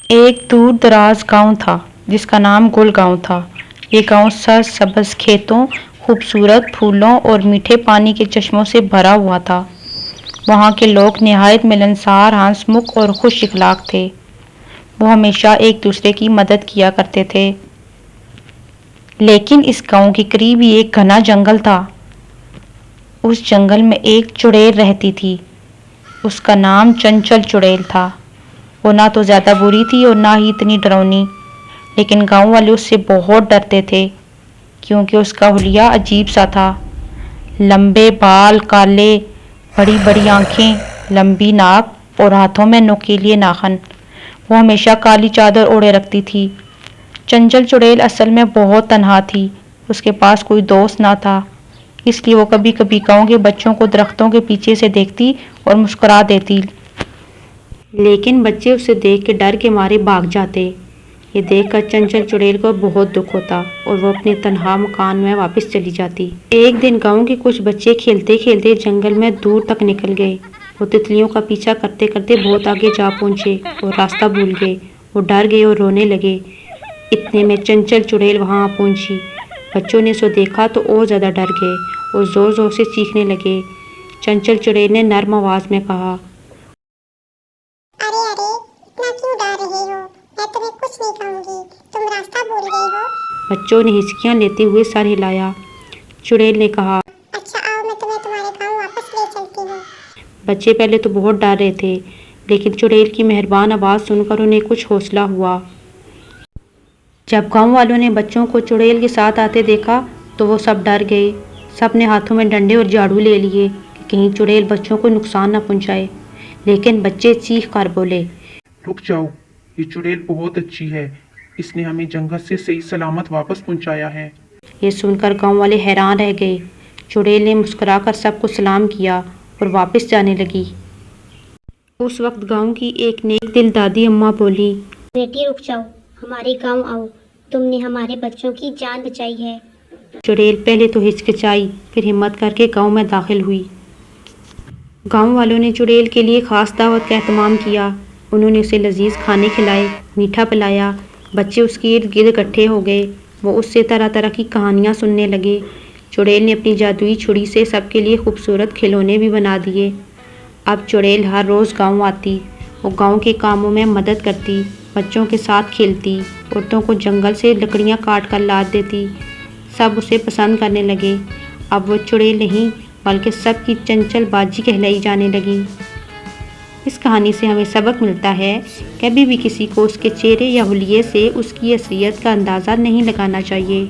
ایک دور دراز گاؤں تھا جس کا نام گل گاؤں تھا۔ یہ گاؤں سرسبز کھیتوں، خوبصورت پھولوں اور میٹھے پانی کے چشموں سے بھرا ہوا تھا۔ وہاں کے لوگ نہایت ملنسار، ہنس مکھ اور خوش اخلاق تھے۔ وہ ہمیشہ ایک دوسرے کی مدد کیا کرتے تھے۔ لیکن اس گاؤں کے قریب ہی ایک گھنا جنگل تھا۔ اس جنگل میں ایک چڑیل رہتی تھی۔ اس کا نام چنچل چڑیل تھا۔ وہ نہ تو زیادہ بری تھی اور نہ ہی اتنی ڈراؤنی، لیکن گاؤں والے اس سے بہت ڈرتے تھے کیونکہ اس کا حلیہ عجیب سا تھا۔ لمبے بال، کالے بڑی بڑی آنکھیں، لمبی ناک اور ہاتھوں میں نوکیلے ناخن۔ وہ ہمیشہ کالی چادر اوڑھے رکھتی تھی۔ چنچل چڑیل اصل میں بہت تنہا تھی۔ اس کے پاس کوئی دوست نہ تھا، اس لیے وہ کبھی کبھی گاؤں کے بچوں کو درختوں کے پیچھے سے دیکھتی اور مسکرا دیتی، لیکن بچے اسے دیکھ کے ڈر کے مارے بھاگ جاتے۔ یہ دیکھ کر چنچل چڑیل کو بہت دکھ ہوتا اور وہ اپنے تنہا مکان میں واپس چلی جاتی۔ ایک دن گاؤں کے کچھ بچے کھیلتے کھیلتے جنگل میں دور تک نکل گئے۔ وہ تتلیوں کا پیچھا کرتے کرتے بہت آگے جا پہنچے اور راستہ بھول گئے۔ وہ ڈر گئے اور رونے لگے۔ اتنے میں چنچل چڑیل وہاں آ پہنچی۔ بچوں نے اسے دیکھا تو اور زیادہ ڈر گئے اور زور زور سے چیخنے لگے۔ چنچل چڑیل نے نرم آواز میں کہا، ارے ارے، اتنا کیوں ڈر رہے ہو؟ میں تمہیں کچھ نہیں کہوں گی، تم راستہ بھول گئے ہو۔ بچوں نے ہچکیاں لیتے ہوئے سر ہلایا۔ چڑیل نے کہا، اچھا آؤ، میں تمہیں تمہارے گاؤں واپس لے چلتی ہوں۔ بچے پہلے تو بہت ڈر رہے تھے، لیکن چڑیل کی مہربان آواز سن کر انہیں کچھ حوصلہ ہوا۔ جب گاؤں والوں نے بچوں کو چڑیل کے ساتھ آتے دیکھا تو وہ سب ڈر گئے۔ سب نے ہاتھوں میں ڈنڈے اور جھاڑو لے لیے کہ کہیں چڑیل بچوں کو نقصان نہ پہنچائے، لیکن بچے چیخ کر بولے، رک جاؤ، یہ چڑیل بہت اچھی ہے، اس نے ہمیں جنگل سے صحیح سلامت واپس پہنچایا ہے۔ یہ سن کر گاؤں والے حیران رہ گئے۔ چڑیل نے مسکرا کر سب کو سلام کیا اور واپس جانے لگی۔ اس وقت گاؤں کی ایک نیک دل دادی اماں بولی، بیٹی رک جاؤ، ہمارے گاؤں آؤ، تم نے ہمارے بچوں کی جان بچائی ہے۔ چڑیل پہلے تو ہچکچائی، پھر ہمت کر کے گاؤں میں داخل ہوئی۔ گاؤں والوں نے چڑیل کے لیے خاص دعوت کا اہتمام کیا۔ انہوں نے اسے لذیذ کھانے کھلائے، میٹھا پلایا۔ بچے اس کے ارد گرد اکٹھے ہو گئے۔ وہ اس سے طرح طرح کی کہانیاں سننے لگے۔ چڑیل نے اپنی جادوئی چھڑی سے سب کے لیے خوبصورت کھلونے بھی بنا دیے۔ اب چڑیل ہر روز گاؤں آتی۔ وہ گاؤں کے کاموں میں مدد کرتی، بچوں کے ساتھ کھیلتی، عورتوں کو جنگل سے لکڑیاں کاٹ کر لاد دیتی۔ سب اسے پسند کرنے لگے۔ اب وہ چڑیل نہیں بلکہ سب کی چنچل باجی کہلائی جانے لگی۔ اس کہانی سے ہمیں سبق ملتا ہے، کبھی بھی کسی کو اس کے چہرے یا حلیے سے اس کی اصلیت کا اندازہ نہیں لگانا چاہیے۔